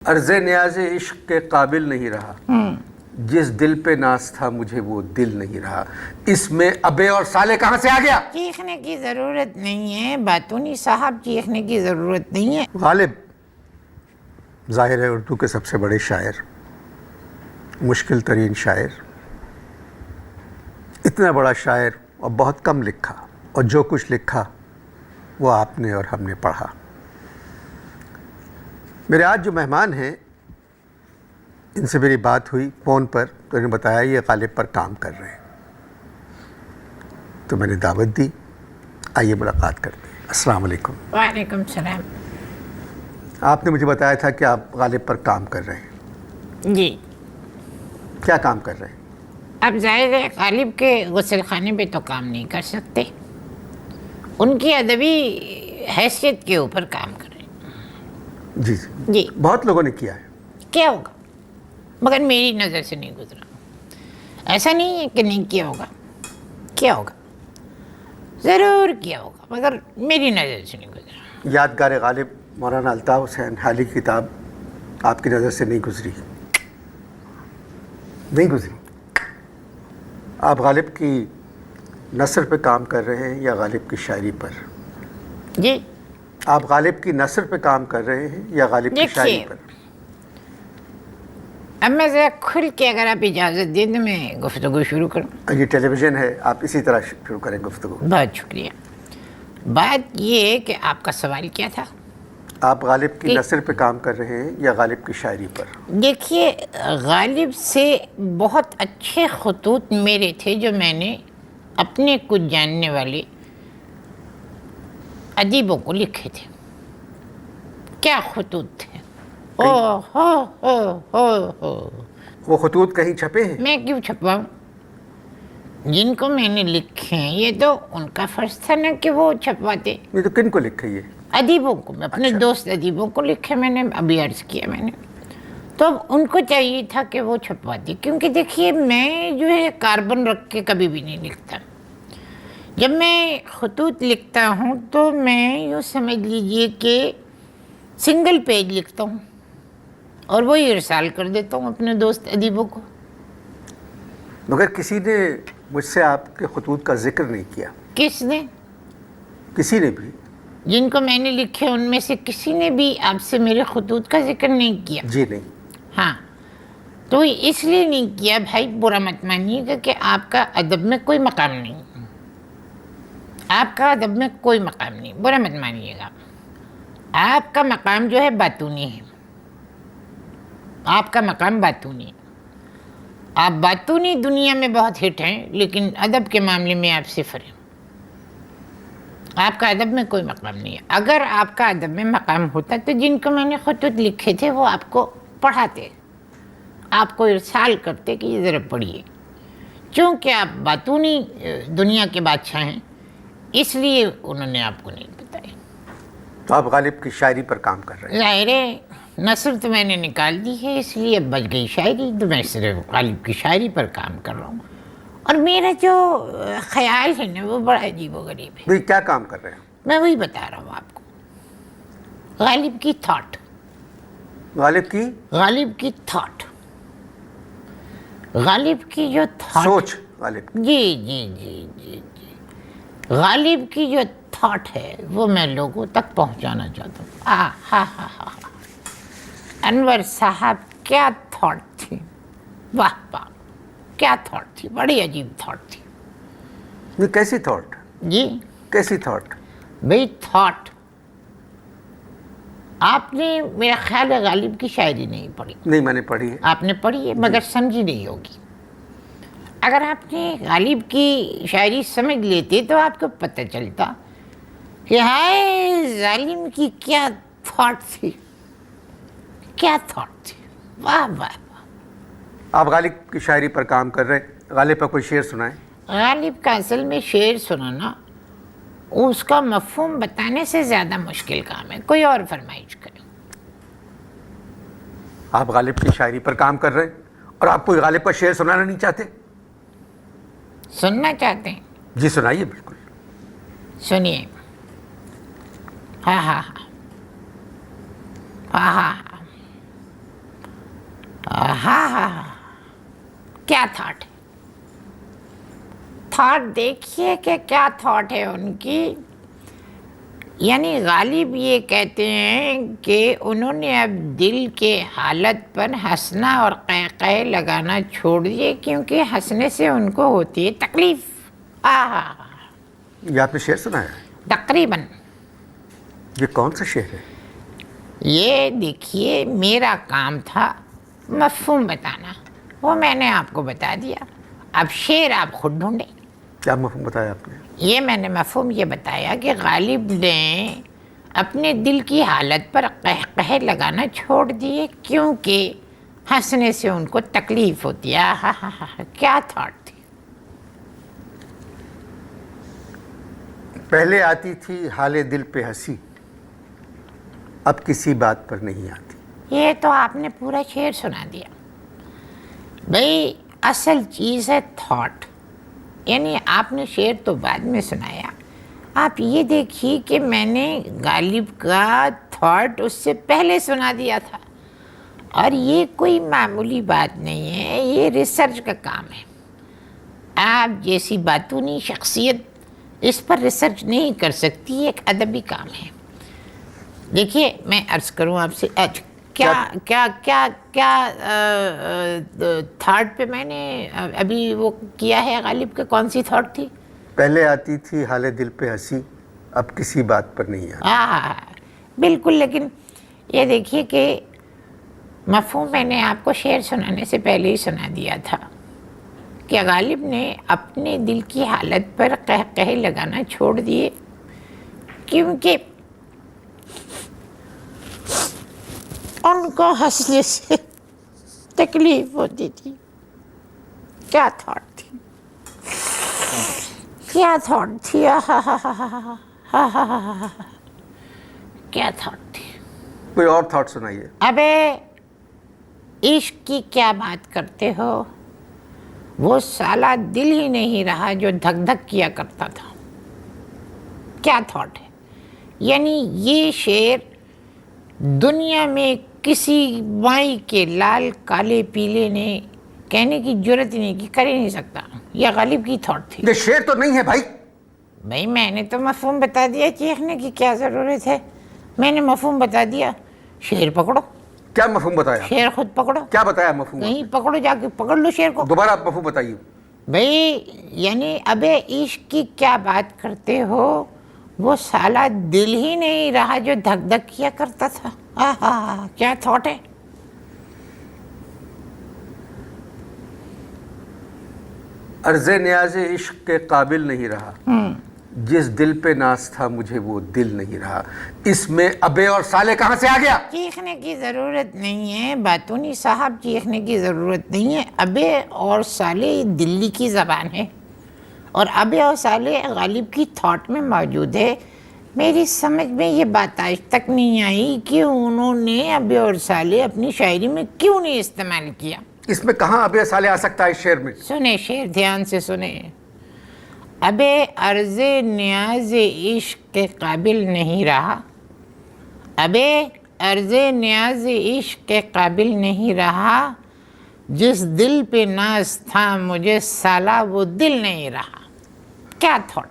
عرض نیاز عشق کے قابل نہیں رہا، جس دل پہ ناز تھا مجھے وہ دل نہیں رہا۔ اس میں ابے اور سالے کہاں سے آ گیا؟ چیخنے کی ضرورت نہیں ہے باتونی صاحب، چیخنے کی ضرورت نہیں ہے۔ غالب ظاہر ہے اردو کے سب سے بڑے شاعر، مشکل ترین شاعر، اتنا بڑا شاعر اور بہت کم لکھا، اور جو کچھ لکھا وہ آپ نے اور ہم نے پڑھا۔ میرے آج جو مہمان ہیں ان سے میری بات ہوئی فون پر، تو انہوں نے بتایا یہ غالب پر کام کر رہے ہیں، تو میں نے دعوت دی، آئیے ملاقات کرتے ہیں۔ السلام علیکم۔ وعلیکم السلام۔ آپ نے مجھے بتایا تھا کہ آپ غالب پر کام کر رہے ہیں، جی، کیا کام کر رہے ہیں؟ اب ظاہر ہے غالب کے غسل خانے پہ تو کام نہیں کر سکتے، ان کی ادبی حیثیت کے اوپر کام کر رہے ہیں۔ جی جی، بہت لوگوں نے کیا ہے۔ کیا ہوگا مگر میری نظر سے نہیں گزرا۔ ایسا نہیں ہے کہ نہیں کیا ہوگا، کیا ہوگا، ضرور کیا ہوگا، مگر میری نظر سے نہیں گزرا۔ یادگار غالب مولانا الطاف حسین حالی کی کتاب آپ کی نظر سے نہیں گزری؟ نہیں گزری۔ آپ غالب کی نثر پہ کام کر رہے ہیں یا غالب کی شاعری پر؟ جی، آپ غالب کی نثر پہ کام کر رہے ہیں یا غالب کی شاعری دیکھیے، پر؟ اب میں ذرا کھل کے اگر آپ اجازت دیں تو میں گفتگو شروع کروں۔ یہ ٹیلی ویژن ہے، آپ اسی طرح شروع کریں گفتگو۔ بہت شکریہ۔ بات یہ ہے کہ آپ کا سوال کیا تھا؟ آپ غالب کی نثر پہ کام کر رہے ہیں یا غالب کی شاعری پر؟ دیکھیے، غالب سے بہت اچھے خطوط میرے تھے جو میں نے اپنے کچھ جاننے والے ادیبوں کو لکھے تھے۔ کیا خطوط تھے! اوہ ہو ہو ہو ہو، وہ خطوط کہیں چھپے ہیں؟ میں کیوں چھپواؤں؟ جن کو میں نے لکھے ہیں یہ تو ان کا فرض تھا نا کہ وہ چھپواتے۔ یہ تو کن کو لکھے یہ؟ ادیبوں کو، میں اپنے دوست ادیبوں کو لکھے، میں نے ابھی عرض کیا میں نے، تو ان کو چاہیے تھا کہ وہ چھپواتے، کیونکہ دیکھیے میں جو ہے کاربن رکھ کے کبھی بھی نہیں لکھتا۔ جب میں خطوط لکھتا ہوں تو میں یوں سمجھ لیجئے کہ سنگل پیج لکھتا ہوں اور وہی ارسال کر دیتا ہوں اپنے دوست ادیبوں کو۔ مگر کسی نے مجھ سے آپ کے خطوط کا ذکر نہیں کیا۔ کس نے؟ کسی نے بھی؟ جن کو میں نے لکھے ان میں سے کسی نے بھی آپ سے میرے خطوط کا ذکر نہیں کیا؟ جی نہیں۔ ہاں، تو اس لیے نہیں کیا بھائی، برا مت مانیے گا کہ آپ کا ادب میں کوئی مقام نہیں، آپ کا ادب میں کوئی مقام نہیں، برا مت مانیے گا۔ آپ کا مقام جو ہے باتونی ہے، آپ کا مقام باتونی ہے۔ آپ باتونی دنیا میں بہت ہٹ ہیں، لیکن ادب کے معاملے میں آپ صفر ہیں۔ آپ کا ادب میں کوئی مقام نہیں ہے۔ اگر آپ کا ادب میں مقام ہوتا تو جن کو میں نے خطوط لکھے تھے وہ آپ کو پڑھاتے، آپ کو ارسال کرتے کہ یہ ذرا پڑھیے۔ چونکہ آپ باتونی دنیا کے بادشاہ ہیں اس لیے انہوں نے آپ کو نہیں بتایا۔ تو آپ غالب کی شاعری پر کام کر رہے ہیں؟ ظاہر ہے نثر تو میں نے نکال دی ہے، اس لیے اب بچ گئی شاعری، تو میں صرف غالب کی شاعری پر کام کر رہا ہوں۔ اور میرا جو خیال ہے نا وہ بڑا عجیب و غریب ہے۔ بھئی کیا کام کر رہے ہیں؟ میں وہی بتا رہا ہوں آپ کو، غالب کی تھاٹ، غالب کی غالب کی تھاٹ، غالب کی جو تھاٹ، سوچ، غالب کی۔ جی جی جی جی جی، غالب کی جو تھاٹ ہے وہ میں لوگوں تک پہنچانا چاہتا ہوں۔ ہاں ہاں ہاں، انور صاحب کیا تھاٹ تھی، واہ واہ، کیا تھاٹ تھی، بڑی عجیب تھاٹ تھی۔ یہ کیسی تھاٹ؟ جی، کیسی تھاٹ؟ بھئی تھاٹ، آپ نے میرا خیال ہے غالب کی شاعری نہیں پڑھی۔ نہیں میں نے پڑھی ہے۔ آپ نے پڑھی ہے مگر سمجھی نہیں ہوگی۔ اگر آپ نے غالب کی شاعری سمجھ لیتے تو آپ کو پتہ چلتا کہ ہائے ظالم کی کیا تھاٹ تھی، کیا تھاٹ تھی، واہ واہ واہ۔ آپ غالب کی شاعری پر کام کر رہے ہیں، غالب پر کوئی شعر سنائیں۔ غالب کا اصل میں شعر سنانا اس کا مفہوم بتانے سے زیادہ مشکل کام ہے، کوئی اور فرمائش کرے۔ آپ غالب کی شاعری پر کام کر رہے ہیں اور آپ کوئی غالب کا شعر سنانا نہیں چاہتے؟ سننا چاہتے ہیں؟ جی سنائیے، بالکل سنیے۔ ہاں ہاں ہاں ہاں ہاں ہاں، ہاں کیا تھاٹ ہے، تھاٹ دیکھیے کہ کیا تھاٹ ہے ان کی. یعنی غالب یہ کہتے ہیں کہ انہوں نے اب دل کے حالت پر ہنسنا اور قہقہے لگانا چھوڑ دیے، کیونکہ ہنسنے سے ان کو ہوتی ہے تکلیف. یہ آپ نے شعر سنا ہے؟ تقریباً. یہ کون سا شعر ہے؟ یہ دیکھیے میرا کام تھا مفہوم بتانا، وہ میں نے آپ کو بتا دیا، اب شعر آپ خود ڈھونڈیں. کیا مفہوم بتایا آپ نے؟ یہ میں نے مفہوم یہ بتایا کہ غالب نے اپنے دل کی حالت پر قہقہے لگانا چھوڑ دیے، کیونکہ ہنسنے سے ان کو تکلیف ہوتی ہے. کیا تھاٹ تھی. پہلے آتی تھی حال دل پہ ہنسی، اب کسی بات پر نہیں آتی. یہ تو آپ نے پورا شعر سنا دیا. بھئی اصل چیز ہے تھاٹ. یعنی آپ نے شعر تو بعد میں سنایا، آپ یہ دیکھیے کہ میں نے غالب کا تھاٹ اس سے پہلے سنا دیا تھا، اور یہ کوئی معمولی بات نہیں ہے، یہ ریسرچ کا کام ہے. آپ جیسی باتونی شخصیت اس پر ریسرچ نہیں کر سکتی، ایک ادبی کام ہے. دیکھیے میں عرض کروں آپ سے، کیا کیا کیا کیا تھاٹ پہ میں نے ابھی وہ کیا ہے غالب کا، کون سی تھاٹ تھی؟ پہلے آتی تھی حال دل پہ ہنسی، اب کسی بات پر نہیں آتی. بالکل. لیکن یہ دیکھیے کہ مفہوم میں نے آپ کو شعر سنانے سے پہلے ہی سنا دیا تھا کہ غالب نے اپنے دل کی حالت پر قہقہے لگانا چھوڑ دیے، کیونکہ ان کو ہنسنے سے تکلیف ہوتی تھی. کیا تھاٹ تھی، کیا تھاٹ تھی، کیا تھاٹ تھی. کوئی اور تھاٹ سنائیے. ابے عشق کی کیا بات کرتے ہو، وہ سالہ دل ہی نہیں رہا جو دھک دھک کیا کرتا تھا. کیا تھاٹ ہے. یعنی یہ شعر دنیا میں کسی مائی کے لال کالے پیلے نے کہنے کی جرت ہی نہیں کی، کر ہی نہیں سکتا. یہ غالب کی تھاٹ تھی. یہ شعر تو نہیں ہے بھائی. بھائی میں نے تو مفہوم بتا دیا، چیخنے کی کیا ضرورت ہے. میں نے مفہوم بتا دیا، شعر پکڑو. کیا مفہوم بتایا؟ شعر خود پکڑو. کیا بتایا مفہوم؟ کہیں پکڑو، جا کے پکڑ لو شعر کو. دوبارہ آپ مفہوم بتائیے. بھئی یعنی ابے عشق کی کیا بات کرتے ہو، وہ سالہ دل ہی نہیں رہا جو دھک دھک کیا کرتا تھا. کیا تھاٹ ہے. عرض نیاز عشق کے قابل نہیں رہا، جس دل پہ ناز تھا مجھے وہ دل نہیں رہا. اس میں ابے اور سالے کہاں سے آ گیا؟ چیخنے کی ضرورت نہیں ہے باتونی صاحب، چیخنے کی ضرورت نہیں ہے. ابے اور سالے دلی کی زبان ہے، اور ابے اور سالے غالب کی تھاٹ میں موجود ہے. میری سمجھ میں یہ بات آج تک نہیں آئی کہ انہوں نے ابے اور سالے اپنی شاعری میں کیوں نہیں استعمال کیا. اس میں کہاں ابے سالے آ سکتا ہے اس شعر میں؟ سنیں شعر دھیان سے سنیں. ابے عرض نیاز عشق کے قابل نہیں رہا، ابے عرض نیاز عشق کے قابل نہیں رہا، جس دل پہ ناز تھا مجھے سالہ وہ دل نہیں رہا. کیا تھاٹ.